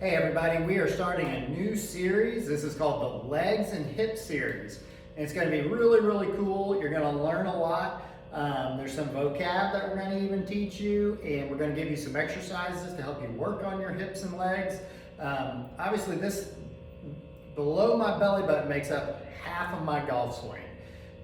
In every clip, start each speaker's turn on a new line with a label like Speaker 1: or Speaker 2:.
Speaker 1: Hey everybody, we are starting a new series. This is called the Legs and Hip Series. And it's going to be really cool. You're going to learn a lot. There's some vocab that we're going to even teach you, and we're going to give you some exercises to help you work on your hips and legs. Obviously this below my belly button makes up half of my golf swing.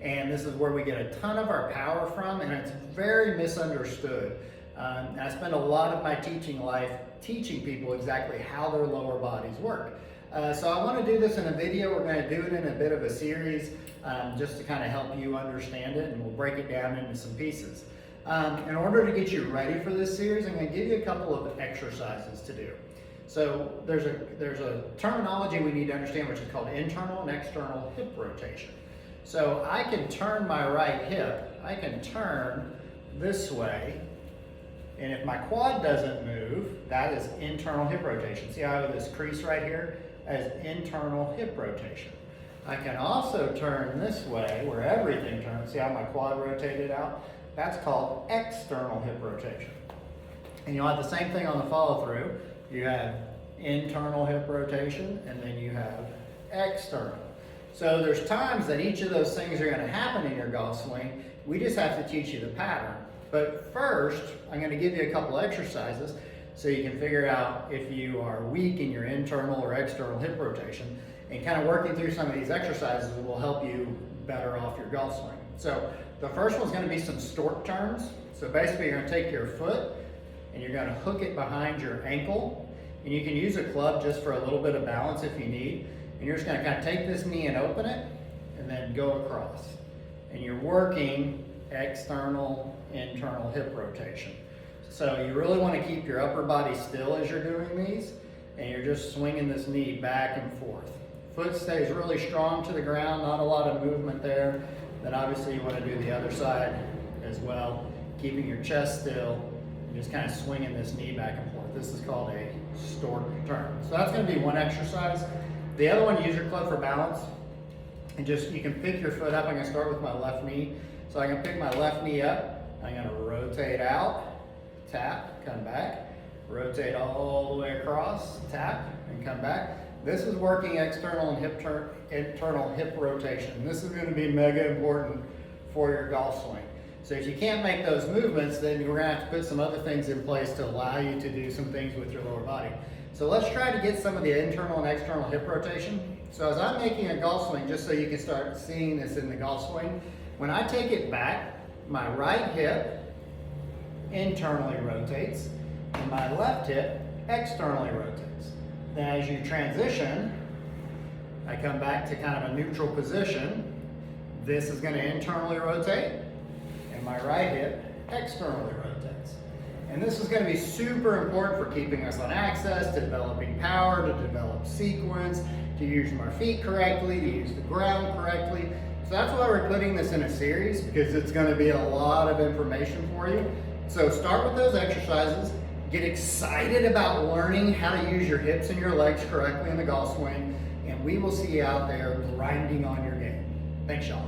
Speaker 1: And this is where we get a ton of our power from, and it's very misunderstood. I spend a lot of my teaching life teaching people exactly how their lower bodies work. So I want to do this in a video. We're going to do it in a bit of a series just to kind of help you understand it, and we'll break it down into some pieces. In order to get you ready for this series, I'm going to give you a couple of exercises to do. So there's a terminology we need to understand, which is called internal and external hip rotation. So I can turn my right hip, I can turn this way, and if my quad doesn't move, that is internal hip rotation. See how I have this crease right here? That is internal hip rotation. I can also turn this way where everything turns. See how my quad rotated out? That's called external hip rotation. And you'll have the same thing on the follow through. You have internal hip rotation, and then you have external. So there's times that each of those things are going to happen in your golf swing. We just have to teach you the pattern. But first, I'm going to give you a couple exercises so you can figure out if you are weak in your internal or external hip rotation. And kind of working through some of these exercises will help you better off your golf swing. So the first one's going to be some stork turns. So basically you're going to take your foot and you're going to hook it behind your ankle. And you can use a club just for a little bit of balance if you need. And you're just going to kind of take this knee and open it and then go across. And you're working external, internal hip rotation. So you really want to keep your upper body still as you're doing these, and you're just swinging this knee back and forth. Foot stays really strong to the ground, not a lot of movement there. Then obviously you want to do the other side as well, keeping your chest still, and just kind of swinging this knee back and forth. This is called a stork turn. So that's going to be one exercise. The other one, use your club for balance, and just, you can pick your foot up. I'm going to start with my left knee. So I can pick my left knee up, I'm going to rotate out, tap, come back, rotate all the way across, tap, and come back. This is working external and internal hip rotation. This is going to be mega important for your golf swing. So if you can't make those movements, then you're going to have to put some other things in place to allow you to do some things with your lower body. So let's try to get some of the internal and external hip rotation. So as I'm making a golf swing, just so you can start seeing this in the golf swing, when I take it back, my right hip internally rotates, and my left hip externally rotates. Then as you transition, I come back to kind of a neutral position. This is going to internally rotate, and my right hip externally rotates. And this is going to be super important for keeping us on axis, to developing power, to develop sequence, to use my feet correctly, to use the ground correctly. So that's why we're putting this in a series, because it's going to be a lot of information for you. So start with those exercises, get excited about learning how to use your hips and your legs correctly in the golf swing, and we will see you out there grinding on your game. Thanks, y'all.